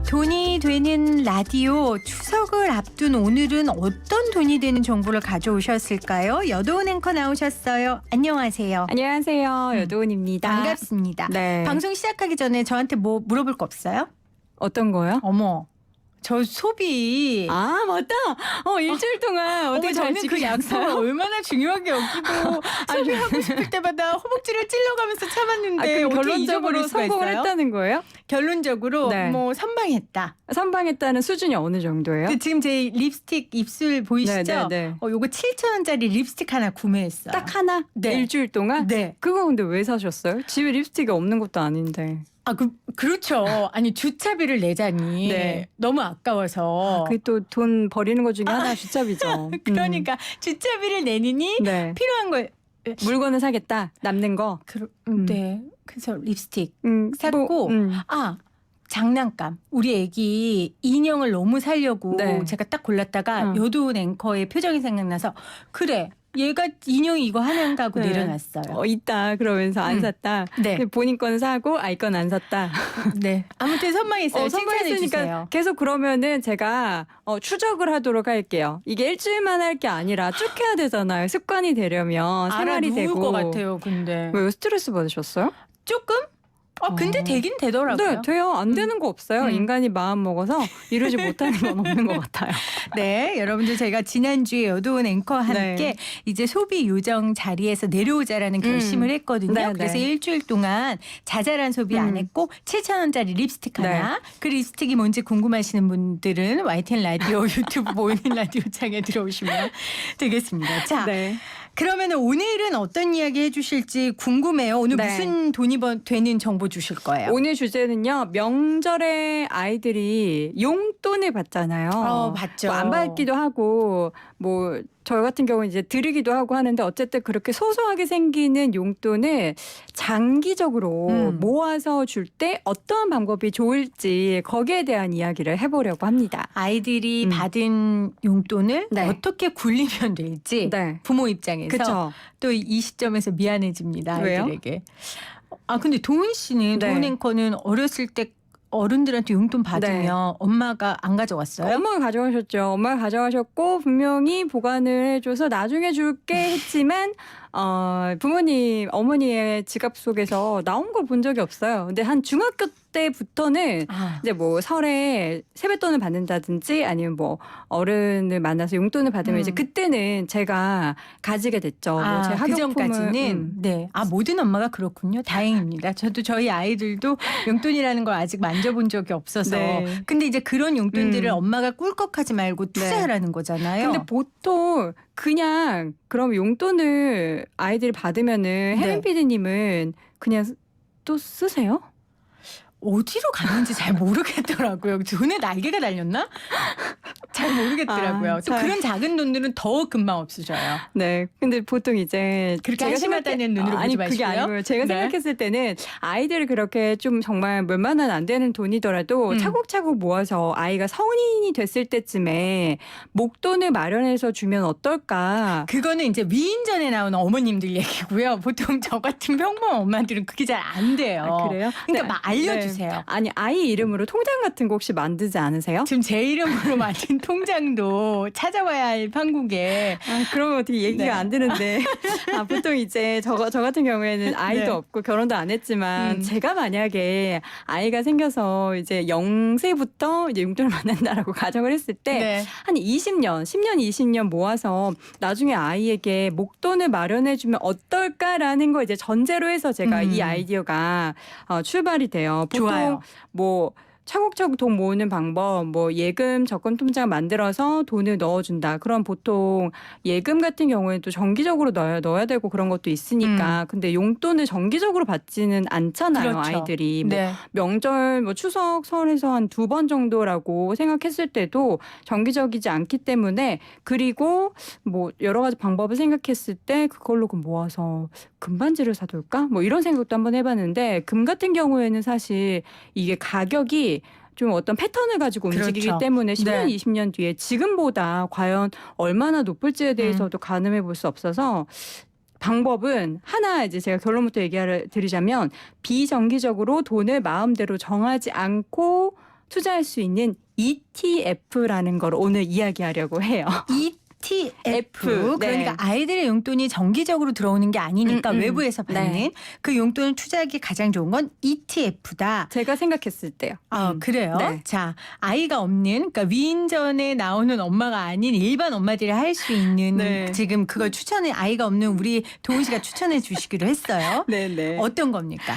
돈이 되는 라디오 추석을 앞둔 오늘은 어떤 돈이 되는 정보를 가져오셨을까요? 여도은 앵커 나오셨어요. 안녕하세요. 안녕하세요. 여도은입니다. 반갑습니다. 네. 방송 시작하기 전에 저한테 뭐 물어볼 거 없어요? 어떤 거요? 어머, 저 소비. 아 맞다. 일주일 동안 어떻게 잘 저는 그 약속 지키셨어요? 얼마나 중요하게 여기고 소비하고 싶을 때마다 허벅지를 찔러가면서 참았는데 그럼 어떻게 결론적으로 잊어버릴 수가 성공을 있어요? 했다는 거예요? 결론적으로 네. 뭐 선방했다. 선방했다는 수준이 어느 정도예요? 근데 지금 제 립스틱 입술 보이시죠? 네. 요거 7,000원짜리 립스틱 하나 구매했어요. 딱 하나? 네. 일주일 동안? 네. 그거 근데 왜 사셨어요? 집에 립스틱이 없는 것도 아닌데. 그렇죠. 아니 주차비를 내자니 네. 너무 아까워서. 그게 또 돈 버리는 것 중에 하나가 주차비죠. 그러니까 주차비를 내느니 네. 필요한 걸. 물건을 사겠다. 남는 거. 네. 그래서 립스틱 샀고. 샀고 장난감. 우리 애기 인형을 너무 사려고 네. 제가 딱 골랐다가 여도은 앵커의 표정이 생각나서 그래. 얘가 인형이 이거 하나인가 하고 네. 내려놨어요. 있다 그러면서 안 샀다. 네. 근데 본인 건 사고 아이 건 안 샀다. 네. 아무튼 선방했어요. 칭찬해 주세요. 선방했으니까 계속 그러면은 제가 추적을 하도록 할게요. 이게 일주일만 할 게 아니라 쭉 해야 되잖아요. 습관이 되려면 생활이 누울 되고. 것 같아요. 근데 왜요? 스트레스 받으셨어요? 조금? 근데 되긴 되더라고요. 네, 돼요. 안 되는 거 없어요. 인간이 마음 먹어서 이루지 못하는 건 없는 것 같아요. 네, 여러분들 저희가 지난주에 여도은 앵커와 함께 이제 소비 요정 자리에서 내려오자라는 결심을 했거든요. 네, 그래서 네. 일주일 동안 자잘한 소비 안 했고 7,000원짜리 립스틱 하나. 그 립스틱이 뭔지 궁금하시는 분들은 YTN 라디오 유튜브 보이는 라디오 창에 들어오시면 되겠습니다. 자, 네. 그러면 오늘은 어떤 이야기 해주실지 궁금해요. 오늘 네. 무슨 돈이 되는 정보 주실 거예요? 오늘 주제는요. 명절에 아이들이 용돈을 받잖아요. 받죠. 뭐 안 받기도 하고 뭐 저 같은 경우는 이제 드리기도 하고 하는데 어쨌든 그렇게 소소하게 생기는 용돈을 장기적으로 모아서 줄 때 어떠한 방법이 좋을지 거기에 대한 이야기를 해보려고 합니다. 아이들이 받은 용돈을 네. 어떻게 굴리면 될지 네. 부모 입장에서 그렇죠. 또 이 시점에서 미안해집니다. 왜요? 아이들에게. 근데 도은 씨는 네. 도은 앵커는 어렸을 때 어른들한테 용돈 받으면 엄마가 안 가져왔어요? 엄마가 가져가셨죠. 엄마가 가져가셨고 분명히 보관을 해줘서 나중에 줄게 했지만 부모님 어머니의 지갑 속에서 나온 걸 본 적이 없어요. 근데 한 중학교 때부터는 이제 뭐 설에 세뱃돈을 받는다든지 아니면 뭐 어른을 만나서 용돈을 받으면 이제 그때는 제가 가지게 됐죠. 뭐 제 그 전까지는 네. 모든 엄마가 그렇군요. 다행입니다. 저도 저희 아이들도 용돈이라는 걸 아직 만져본 적이 없어서. 네. 근데 이제 그런 용돈들을 엄마가 꿀꺽하지 말고 투자하라는 거잖아요. 근데 보통 그냥 그럼 용돈을 아이들이 받으면은 혜린 PD님은 그냥 또 쓰세요? 어디로 갔는지 잘 모르겠더라고요. 돈에 날개가 달렸나? 잘 모르겠더라고요. 또 그런 작은 돈들은 더 금방 없어져요. 네. 근데 보통 이제 그렇게 한심하다는 눈으로 보지 마시고요. 그게 아니고요. 제가 생각했을 때는 아이들을 그렇게 좀 정말 몇만 원 안 되는 돈이더라도 차곡차곡 모아서 아이가 성인이 됐을 때쯤에 목돈을 마련해서 주면 어떨까? 그거는 이제 위인전에 나오는 어머님들 얘기고요. 보통 저 같은 평범한 엄마들은 그게 잘 안 돼요. 그래요? 그러니까 막 알려주세요. 아니 아이 이름으로 통장 같은 거 혹시 만들지 않으세요? 지금 제 이름으로 만든 통장도 찾아와야 할 판국에. 그러면 어떻게 얘기가 안 되는데. 보통 이제 저 같은 경우에는 아이도 없고 결혼도 안 했지만 제가 만약에 아이가 생겨서 이제 0세부터 이제 용돈을 받는다라고 가정을 했을 때 한 20년, 10년, 20년 모아서 나중에 아이에게 목돈을 마련해주면 어떨까라는 거 이제 전제로 해서 제가 이 아이디어가 출발이 돼요. 보통 좋아요. 뭐 차곡차곡 돈 모으는 방법, 뭐 예금 적금 통장 만들어서 돈을 넣어준다. 그럼 보통 예금 같은 경우에도 정기적으로 넣어야 되고 그런 것도 있으니까. 근데 용돈을 정기적으로 받지는 않잖아요, 그렇죠. 아이들이. 뭐 명절, 뭐 추석, 설에서 한 2번 정도라고 생각했을 때도 정기적이지 않기 때문에 그리고 뭐 여러 가지 방법을 생각했을 때 그걸로 모아서 금반지를 사둘까? 뭐 이런 생각도 한번 해봤는데 금 같은 경우에는 사실 이게 가격이 좀 어떤 패턴을 가지고 움직이기 때문에 10년, 20년 뒤에 지금보다 과연 얼마나 높을지에 대해서도 가늠해 볼 수 없어서 방법은 하나 이제 제가 결론부터 얘기를 드리자면 비정기적으로 돈을 마음대로 정하지 않고 투자할 수 있는 ETF라는 걸 오늘 이야기하려고 해요. ETF 네. 그러니까 아이들의 용돈이 정기적으로 들어오는 게 아니니까 외부에서 받는 네. 그 용돈을 투자하기 가장 좋은 건 ETF다. 제가 생각했을 때요. 그래요. 네. 자, 아이가 없는 그러니까 위인전에 나오는 엄마가 아닌 일반 엄마들이 할 수 있는 네. 지금 그걸 추천해 아이가 없는 우리 도훈 씨가 추천해 주시기로 했어요. 네네. 어떤 겁니까?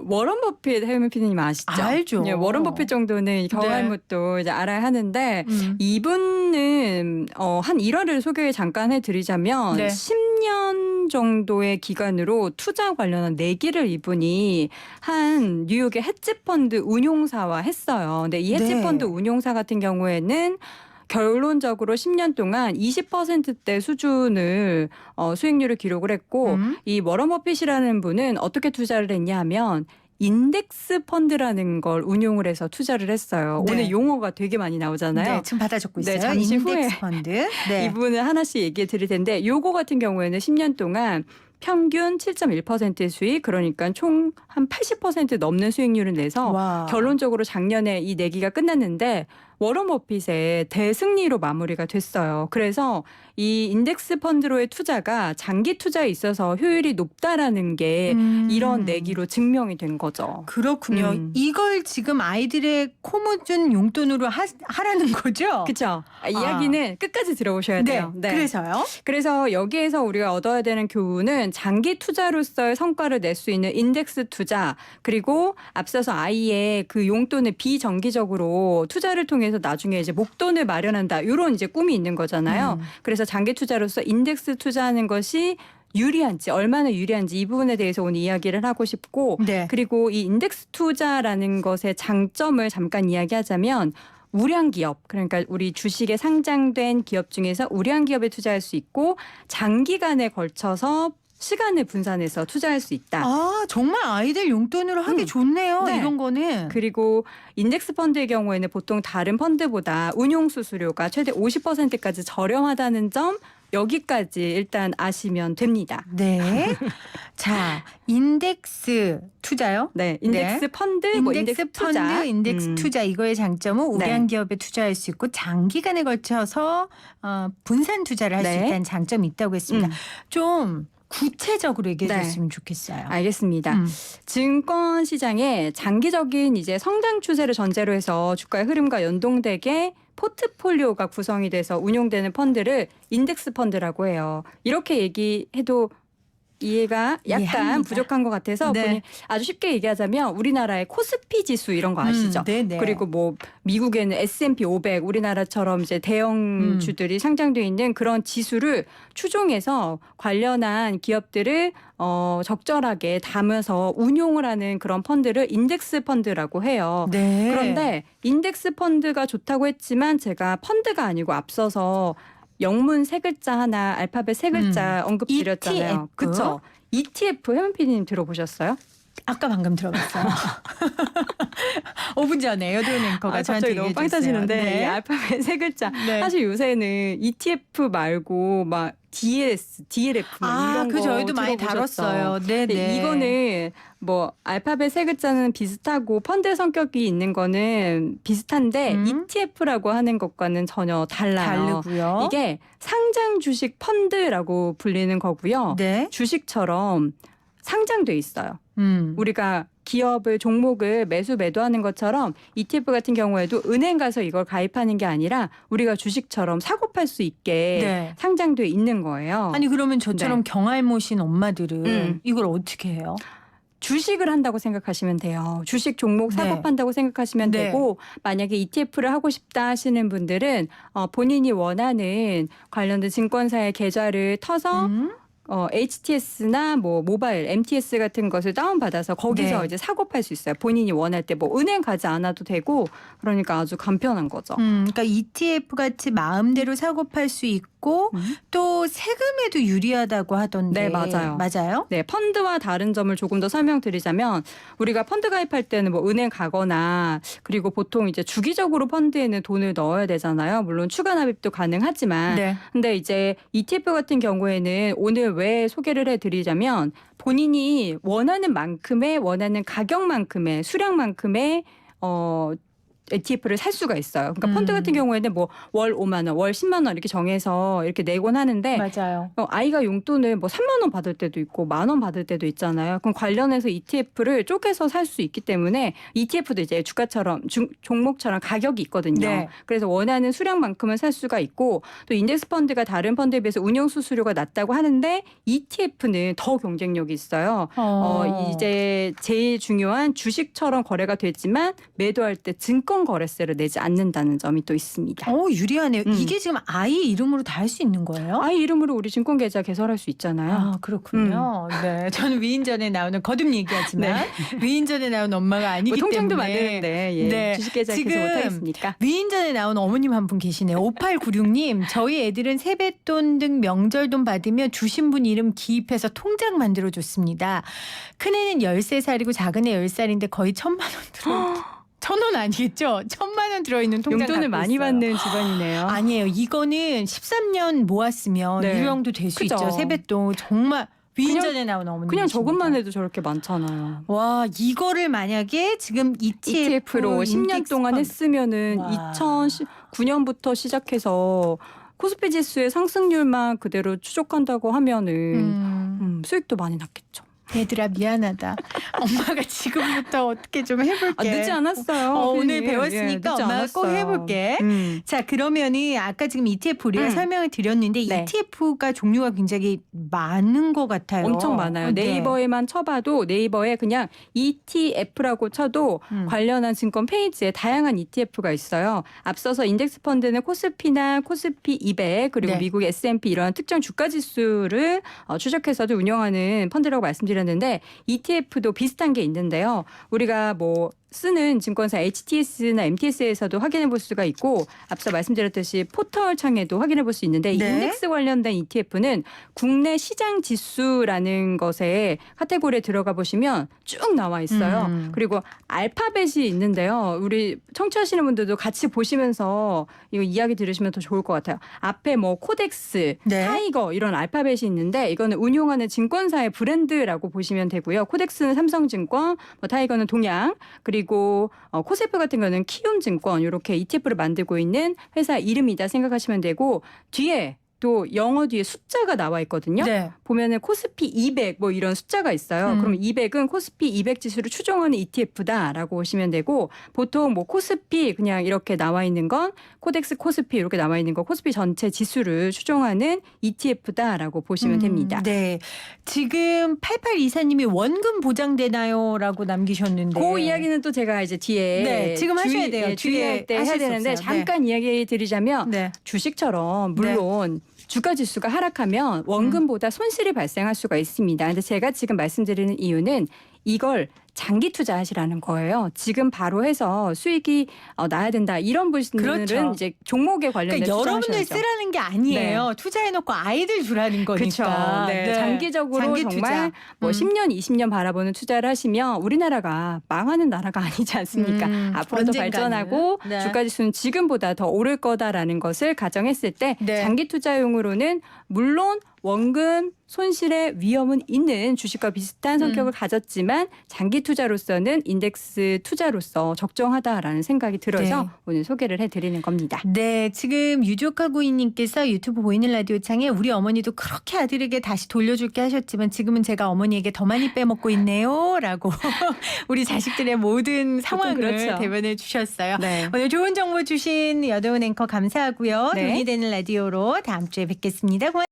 워런 버핏 헬미 피디님 아시죠? 알죠. 예, 워런 버핏 정도는 경알못도 이제 알아야 하는데 이분은 한 일화를 소개 잠깐 해드리자면 네. 10년 정도의 기간으로 투자 관련한 내기를 이분이 한 뉴욕의 헤지펀드 운용사와 했어요. 근데 이 헤지펀드 네. 운용사 같은 경우에는 결론적으로 10년 동안 20%대 수준을 수익률을 기록을 했고 이 워런 버핏이라는 분은 어떻게 투자를 했냐 하면 인덱스 펀드라는 걸 운용을 해서 투자를 했어요. 네. 오늘 용어가 되게 많이 나오잖아요. 네, 지금 받아 적고 있어요. 네, 잠시 인덱스 후에 펀드. 네. 이분은 하나씩 얘기해 드릴 텐데 요거 같은 경우에는 10년 동안 평균 7.1%의 수익 그러니까 총 한 80% 넘는 수익률을 내서 와. 결론적으로 작년에 이 내기가 끝났는데 워런 버핏의 대승리로 마무리가 됐어요. 그래서 이 인덱스 펀드로의 투자가 장기 투자에 있어서 효율이 높다라는 게 이런 내기로 증명이 된 거죠. 그렇군요. 이걸 지금 아이들의 코 묻은 용돈으로 하라는 거죠? 그렇죠. 이야기는 끝까지 들어오셔야 돼요. 네. 그래서요? 그래서 여기에서 우리가 얻어야 되는 교훈은 장기 투자로서의 성과를 낼 수 있는 인덱스 투자 그리고 앞서서 아이의 그 용돈을 비정기적으로 투자를 통해서 나중에 이제 목돈을 마련한다 이런 이제 꿈이 있는 거잖아요. 그래서 장기 투자로서 인덱스 투자하는 것이 유리한지 얼마나 유리한지 이 부분에 대해서 오늘 이야기를 하고 싶고 네. 그리고 이 인덱스 투자라는 것의 장점을 잠깐 이야기하자면 우량 기업 그러니까 우리 주식에 상장된 기업 중에서 우량 기업에 투자할 수 있고 장기간에 걸쳐서 시간을 분산해서 투자할 수 있다. 정말 아이들 용돈으로 하기 좋네요. 네. 이런 거는. 그리고 인덱스 펀드의 경우에는 보통 다른 펀드보다 운용 수수료가 최대 50%까지 저렴하다는 점 여기까지 일단 아시면 됩니다. 네. 자, 인덱스 투자요? 네, 인덱스 네. 펀드, 인덱스 펀드, 투자. 인덱스 투자 이거의 장점은 우량 기업에 투자할 수 있고 장기간에 걸쳐서 분산 투자를 할 수 네. 있다는 장점이 있다고 했습니다. 좀 구체적으로 얘기해 네. 줬으면 좋겠어요. 알겠습니다. 증권 시장에 장기적인 이제 성장 추세를 전제로 해서 주가의 흐름과 연동되게 포트폴리오가 구성이 돼서 운용되는 펀드를 인덱스 펀드라고 해요. 이렇게 얘기해도 이해가 약간 이해합니다. 부족한 것 같아서 네. 본인 아주 쉽게 얘기하자면 우리나라의 코스피 지수 이런 거 아시죠? 네네. 그리고 뭐 미국에는 S&P 500 우리나라처럼 이제 대형주들이 상장돼 있는 그런 지수를 추종해서 관련한 기업들을 적절하게 담아서 운용을 하는 그런 펀드를 인덱스 펀드라고 해요. 네. 그런데 인덱스 펀드가 좋다고 했지만 제가 펀드가 아니고 앞서서 영문 세 글자 하나, 알파벳 세 글자 언급드렸잖아요. ETF. 그렇죠. ETF 혜민 PD님 들어보셨어요? 아까 방금 들어봤어요. 5분 전에 여도현 앵커가 저한테 갑자기 너무 얘기해 빵 줬어요. 터지는데 네. 이 알파벳 세 글자. 네. 사실 요새는 ETF 말고 막 DLF 막 이런 그 거 저희도 많이 들어보셨죠? 다뤘어요. 네네. 근데 이거는 뭐 알파벳 세 글자는 비슷하고 펀드 성격이 있는 거는 비슷한데 ETF라고 하는 것과는 전혀 달라요. 다르고요. 이게 상장 주식 펀드라고 불리는 거고요. 네. 주식처럼 상장돼 있어요. 우리가 기업을 종목을 매도하는 것처럼 ETF 같은 경우에도 은행 가서 이걸 가입하는 게 아니라 우리가 주식처럼 사고 팔 수 있게 네. 상장돼 있는 거예요. 아니 그러면 저처럼 네. 경알못인 엄마들은 이걸 어떻게 해요? 주식을 한다고 생각하시면 돼요. 주식 종목 사고 네. 판다고 생각하시면 네. 되고 만약에 ETF를 하고 싶다 하시는 분들은 본인이 원하는 관련된 증권사의 계좌를 터서 HTS나 뭐 모바일, MTS 같은 것을 다운받아서 거기서 네. 이제 사고 팔 수 있어요. 본인이 원할 때 뭐 은행 가지 않아도 되고 그러니까 아주 간편한 거죠. 그러니까 ETF 같이 마음대로 사고 팔 수 있고 또 세금에도 유리하다고 하던데. 네, 맞아요. 맞아요? 네, 펀드와 다른 점을 조금 더 설명드리자면 우리가 펀드 가입할 때는 뭐 은행 가거나 그리고 보통 이제 주기적으로 펀드에는 돈을 넣어야 되잖아요. 물론 추가 납입도 가능하지만 네. 근데 이제 ETF 같은 경우에는 오늘 왜 소개를 해드리자면 본인이 원하는 만큼의 원하는 가격만큼의 수량만큼의 ETF를 살 수가 있어요. 그러니까 펀드 같은 경우에는 뭐 월 5만 원, 월 10만 원 이렇게 정해서 이렇게 내곤 하는데 맞아요. 아이가 용돈을 뭐 3만 원 받을 때도 있고 1만 원 받을 때도 있잖아요. 그럼 관련해서 ETF를 쪼개서 살 수 있기 때문에 ETF도 이제 주가처럼 종목처럼 가격이 있거든요. 네. 그래서 원하는 수량만큼은 살 수가 있고 또 인덱스 펀드가 다른 펀드에 비해서 운영 수수료가 낮다고 하는데 ETF는 더 경쟁력이 있어요. 이제 제일 중요한 주식처럼 거래가 되지만 매도할 때 증권 거래세를 내지 않는다는 점이 또 있습니다. 유리하네요. 이게 지금 아이 이름으로 다 할 수 있는 거예요? 아이 이름으로 우리 증권 계좌 개설할 수 있잖아요. 그렇군요. 네, 저는 위인전에 나오는 거듭 얘기하지만 위인전에 나오는 엄마가 아니기 뭐 통장도 때문에 만드는데 예. 네. 주식 계좌 지금 개설 못하겠습니까? 위인전에 나온 어머님 한 분 계시네요. 5896님, 저희 애들은 세뱃돈 등 명절돈 받으면 주신 분 이름 기입해서 통장 만들어줬습니다. 큰애는 13살이고 작은애 10살인데 거의 1,000만 원 들어. 1,000원 아니겠죠? 1,000만 원 들어있는 통장 용돈을 갖고 많이 있어요. 받는 집안이네요. 아니에요. 이거는 13년 모았으면 네. 이 정도 될 수 그죠. 있죠. 세뱃돈 정말 위인전에 나온 어머님. 그냥 저것만 해도 저렇게 많잖아요. 와, 이거를 만약에 지금 ETF로 10년 동안 했으면은 와. 2009년부터 시작해서 코스피 지수의 상승률만 그대로 추적한다고 하면은 수익도 많이 났겠죠. 얘들아 미안하다. 엄마가 지금부터 어떻게 좀 해볼게. 늦지 않았어요. 오늘 괜히. 배웠으니까 늦지 엄마가 꼭 않았어요. 해볼게. 자, 그러면은 아까 지금 ETF 우리가 설명을 드렸는데 네. ETF가 종류가 굉장히 많은 것 같아요. 엄청 많아요. 네. 네이버에만 쳐봐도 네이버에 그냥 ETF라고 쳐도 관련한 증권 페이지에 다양한 ETF가 있어요. 앞서서 인덱스 펀드는 코스피나 코스피 200 그리고 네. 미국 S&P 이런 특정 주가 지수를 추적해서도 운영하는 펀드라고 말씀드렸는데 ETF도 비슷한 게 있는데요. 우리가 뭐 쓰는 증권사 HTS나 MTS에서도 확인해 볼 수가 있고 앞서 말씀드렸듯이 포털 창에도 확인해 볼 수 있는데 네. 인덱스 관련된 ETF는 국내 시장 지수라는 것에 카테고리에 들어가 보시면 쭉 나와 있어요. 그리고 알파벳이 있는데요. 우리 청취하시는 분들도 같이 보시면서 이거 이야기 들으시면 더 좋을 것 같아요. 앞에 뭐 코덱스, 네. 타이거 이런 알파벳이 있는데 이거는 운용하는 증권사의 브랜드라고 보시면 되고요. 코덱스는 삼성증권, 뭐 타이거는 동양 그리고 코세프 같은 거는 키움증권 이렇게 ETF를 만들고 있는 회사 이름이다 생각하시면 되고 뒤에 또 영어 뒤에 숫자가 나와 있거든요. 네. 보면은 코스피 200 뭐 이런 숫자가 있어요. 그럼 200은 코스피 200 지수를 추종하는 ETF다라고 보시면 되고 보통 뭐 코스피 그냥 이렇게 나와 있는 건 코덱스 코스피 이렇게 나와 있는 거 코스피 전체 지수를 추종하는 ETF다라고 보시면 됩니다. 네. 지금 8824님이 원금 보장되나요?라고 남기셨는데. 그 이야기는 또 제가 이제 뒤에 네, 지금 하셔야 돼요. 주의할 때 하실 해야 수 되는데 없어요. 잠깐 이야기 드리자면 네. 주식처럼 물론 주가 지수가 하락하면 원금보다 손실이 발생할 수가 있습니다. 근데 제가 지금 말씀드리는 이유는 이걸 장기 투자하시라는 거예요. 지금 바로 해서 수익이 나야 된다. 이런 분들은 그렇죠. 이제 종목에 관련된 그러니까 여러분들 투자하셔야죠. 쓰라는 게 아니에요. 투자해놓고 아이들 주라는 거니까. 그렇죠. 네. 장기적으로 장기 정말 투자. 뭐 10년, 20년 바라보는 투자를 하시면 우리나라가 망하는 나라가 아니지 않습니까? 앞으로도 언젠가는. 발전하고 네. 주가지수는 지금보다 더 오를 거다라는 것을 가정했을 때 네. 장기 투자용으로는 물론 원금 손실의 위험은 있는 주식과 비슷한 성격을 가졌지만 장기 투자로서는 인덱스 투자로서 적정하다라는 생각이 들어서 네. 오늘 소개를 해드리는 겁니다. 네, 지금 유족하고인님께서 유튜브 보이는 라디오 창에 우리 어머니도 그렇게 아들에게 다시 돌려줄게 하셨지만 지금은 제가 어머니에게 더 많이 빼먹고 있네요라고 우리 자식들의 모든 상황을 그렇죠. 대변해 주셨어요. 네. 오늘 좋은 정보 주신 여도은 앵커 감사하고요. 네. 돈이 되는 라디오로 다음 주에 뵙겠습니다. 고맙습니다.